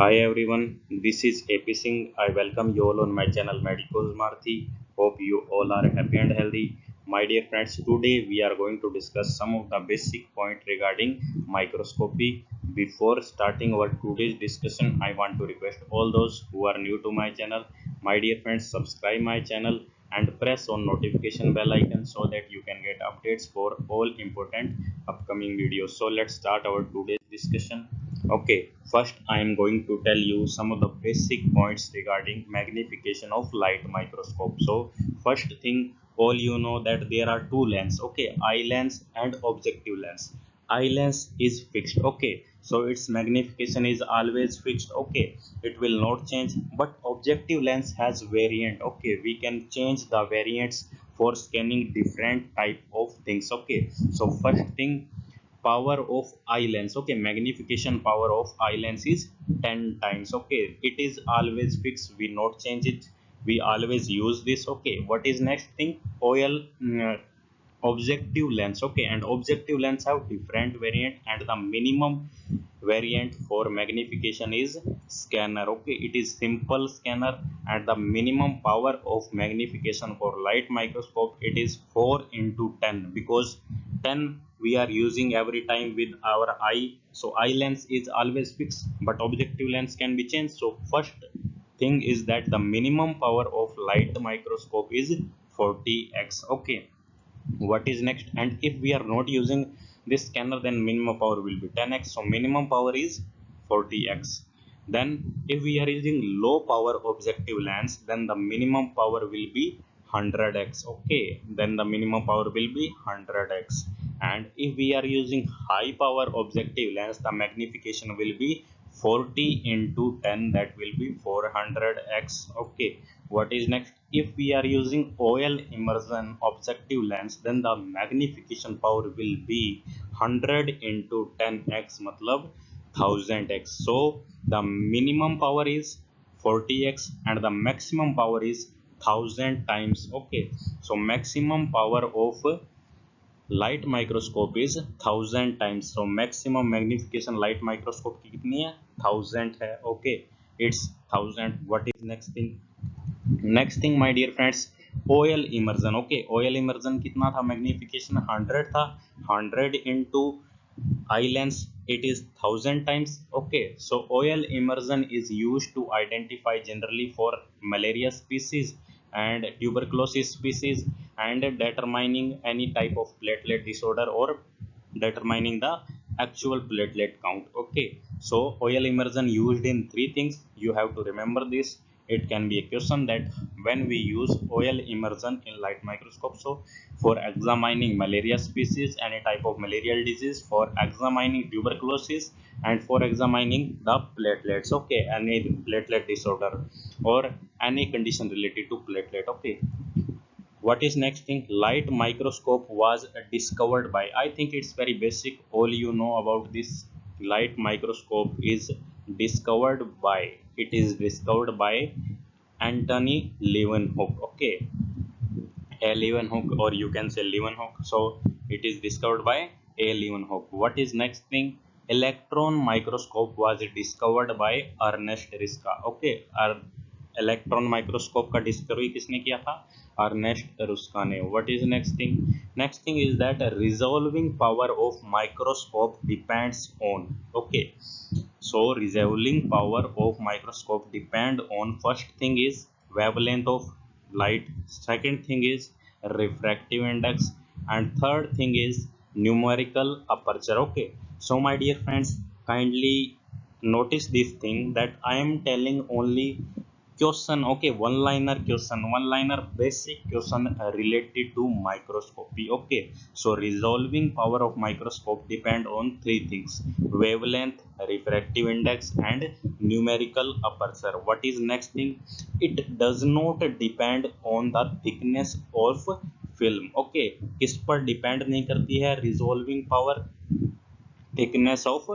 Hi everyone, this is AP Singh. I welcome you all on my channel Medical Marthi. Hope you all are happy and healthy. My dear friends, today we are going to discuss some of the basic points regarding microscopy. Before starting our today's discussion, I want to request all those who are new to my channel, my dear friends, subscribe my channel and press on notification bell icon so that you can get updates for all important upcoming videos. So let's start our today's discussion. Okay, first I am going to tell you some of the basic points regarding magnification of light microscope. So first thing, all you know that there are two lens, okay, eye lens and objective lens. Eye lens is fixed, okay, so its magnification is always fixed, okay, it will not change. But objective lens has variant, okay, we can change the variants for scanning different type of things, okay. So first thing, power of eye lens, okay, magnification power of eye lens is 10 times, okay, it is always fixed, we not change it, we always use this, okay. What is next thing, oil objective lens, okay, and objective lens have different variant, and the minimum variant for magnification is scanner, okay, it is simple scanner, and the minimum power of magnification for light microscope, it is 4 into 10, because 10 we are using every time with our eye, so eye lens is always fixed, but objective lens can be changed. So first thing is that the minimum power of light microscope is 40x, okay. What is next, and if we are not using this scanner, then minimum power will be 10x, so minimum power is 40x. Then if we are using low power objective lens, then the minimum power will be 100x, okay, then the minimum power will be 100x. And if we are using high power objective lens, the magnification will be 40 into 10, that will be 400x, okay. What is next, if we are using oil immersion objective lens, then the magnification power will be 100 into 10x, matlab 1000x. So the minimum power is 40x and the maximum power is 1000 times, okay. So maximum power of light microscope is 1000 times, so maximum magnification light microscope की कितनी है 1000 है, okay, it's 1000. What is next thing, next thing my dear friends, oil immersion, okay, oil immersion कितना था magnification 100 था, 100 into eye lens it is 1000 times, okay. So oil immersion is used to identify generally for malaria species and tuberculosis species, and determining any type of platelet disorder or determining the actual platelet count, okay. So oil immersion used in three things, you have to remember this. It can be a question that when we use oil immersion in light microscope, so for examining malaria species, any type of malarial disease, for examining tuberculosis, and for examining the platelets, okay, any platelet disorder or any condition related to platelet, okay. What is next thing, light microscope was discovered by, I think it's very basic, all you know about this. Light microscope is discovered by, it is discovered by Anthony Leeuwenhoek, okay, a Leeuwenhoek, or you can say Leeuwenhoek. So it is discovered by a Leeuwenhoek. What is next thing, electron microscope was discovered by Ernest Ruska, okay. Electron microscope का discovery किसने किया था, Ernest रुस्का ने. What is next thing, next thing is that resolving power of microscope depends on, okay. So resolving power of microscope depend on, first thing is wavelength of light, second thing is refractive index, and third thing is numerical aperture, okay. So my dear friends, kindly notice this thing that I am telling only question, okay, one liner question, one liner basic question related to microscopy, okay. So resolving power of microscope depend on three things, wavelength, refractive index, and numerical aperture. What is next thing, it does not depend on the thickness of film, okay. किस पर depend नहीं करती है resolving power, thickness of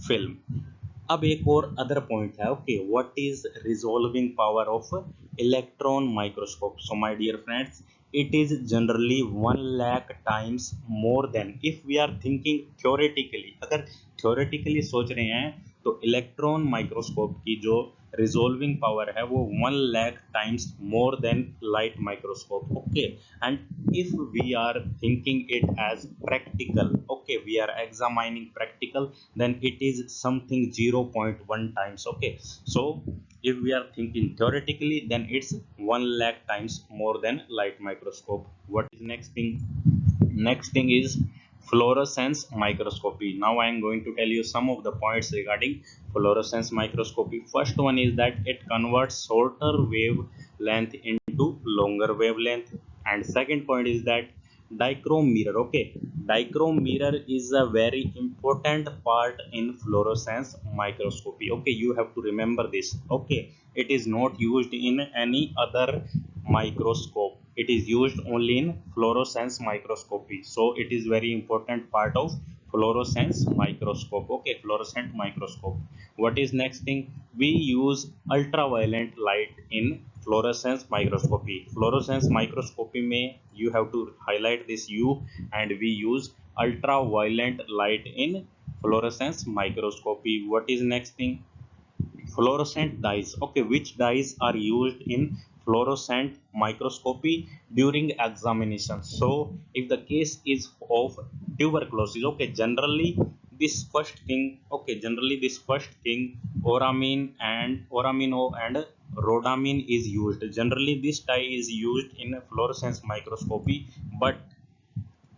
film. अब एक और other point है, okay, what is resolving power of electron microscope. So my dear friends, it is generally 1 lakh times more than, if we are thinking theoretically, अगर theoretically सोच रहे हैं तो electron microscope की जो रिजोल्विंग पावर है वो 1 lakh times more than light microscope. Okay, and if we are thinking it as practical, okay, we are examining practical, then it is something 0.1 times. Okay, so if we are thinking theoretically, then it's 1 lakh times more than light microscope. What is next thing? Next thing is fluorescence microscopy. Now I am going to tell you some of the points regarding fluorescence microscopy. First one is that it converts shorter wavelength into longer wavelength, and second point is that dichrome mirror. Okay, dichrome mirror is a very important part in fluorescence microscopy. Okay, you have to remember this. Okay, it is not used in any other microscope. It is used only in fluorescence microscopy, so it is very important part of fluorescence microscope. Okay, fluorescent microscope. What is next thing? We use ultraviolet light in fluorescence microscopy. Fluorescence microscopy may, you have to highlight this U, and we use ultraviolet light in fluorescence microscopy. What is next thing? Fluorescent dyes. Okay, which dyes are used in fluorescent microscopy during examination? So if the case is of tuberculosis, okay, generally this first thing, okay, generally this first thing, oramine and oramino and rhodamine is used. Generally this dye is used in fluorescence microscopy, but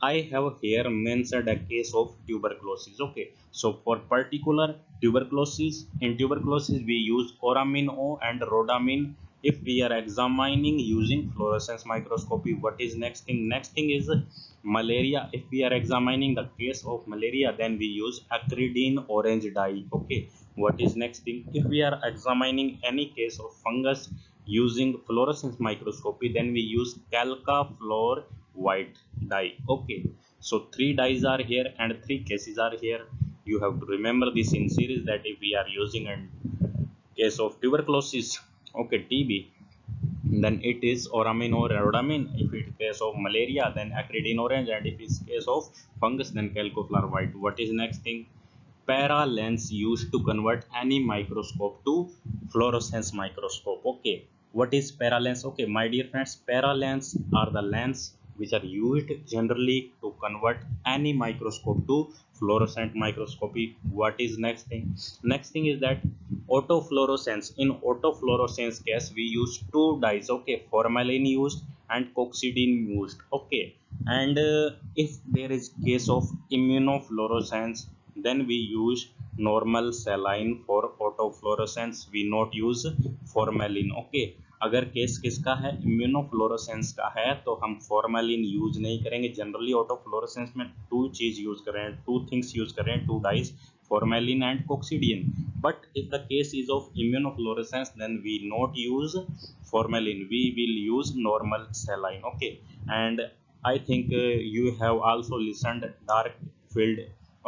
I have here mentioned a case of tuberculosis. Okay, so for particular tuberculosis, in tuberculosis we use oramino and rhodamine if we are examining using fluorescence microscopy. What is next thing? Next thing is malaria. If we are examining the case of malaria, then we use acridine orange dye. Okay, what is next thing? If we are examining any case of fungus using fluorescence microscopy, then we use calca fluor white dye. Okay, so three dyes are here and three cases are here. You have to remember this in series, that if we are using in case of tuberculosis, okay, TB, then it is oramine or rhodamine. If it is case of malaria, then acridine orange, and if it's case of fungus, then calcofluor white. What is next thing? Para lens used to convert any microscope to fluorescence microscope. Okay, what is para lens? Okay, my dear friends, para lens are the lens which are used generally to convert any microscope to fluorescent microscopy. What is next thing? Next thing is that autofluorescence. In autofluorescence case we use two dyes. Okay, formalin used and coccidine used. Okay, and if there is case of immunofluorescence, then we use normal saline. For autofluorescence we not use formalin. Okay, अगर case किसका है, immunofluorescence का है, तो हम formalin use नहीं करेंगे. Generally ऑटोफ्लोरोसेंस में टू चीज यूज कर रहे हैं, टू थिंग्स यूज कर रहे हैं, two dyes, formalin and coccidian. But if the case is of immunofluorescence, then we not use formalin, we will use normal saline. Okay, and I think you have also listened dark field.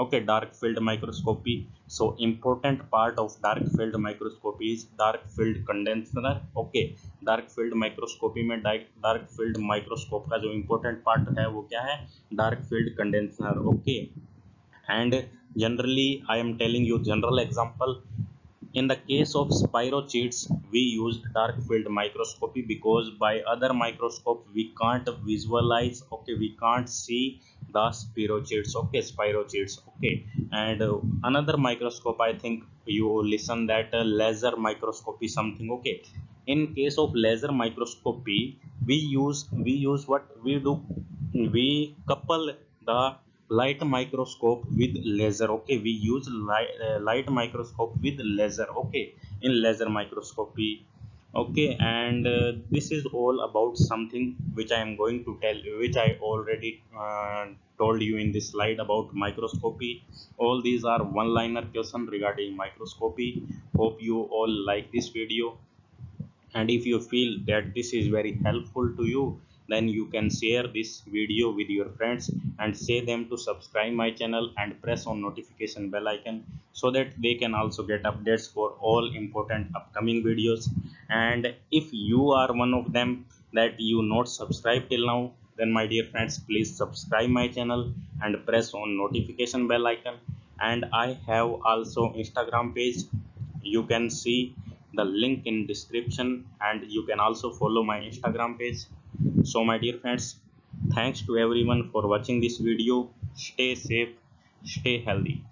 Okay, dark field microscopy. So important part of dark field microscopy is dark field condenser. Okay, dark field microscopy में dark field microscope का जो important part है वो क्या है? Dark field condenser. Okay, and generally I am telling you general example. In the case of spirochetes, we use dark field microscopy because by other microscope we can't visualize. Okay, we can't see the spirochetes. Okay, spirochetes. Okay, and another microscope, I think you listen that laser microscopy something. Okay, in case of laser microscopy we use what we do, we couple the light microscope with laser. Okay, we use light microscope with laser. Okay, in laser microscopy. Okay, and this is all about something which I am going to tell you, which I already told you in this slide about microscopy. All these are one liner question regarding microscopy. Hope you all like this video, and if you feel that this is very helpful to you, then you can share this video with your friends and say them to subscribe my channel and press on notification bell icon, so that they can also get updates for all important upcoming videos. And if you are one of them that you not subscribe till now, then my dear friends, please subscribe my channel and press on notification bell icon, and I have also Instagram page. You can see the link in description, and you can also follow my Instagram page. So my dear friends, thanks to everyone for watching this video. Stay safe, stay healthy.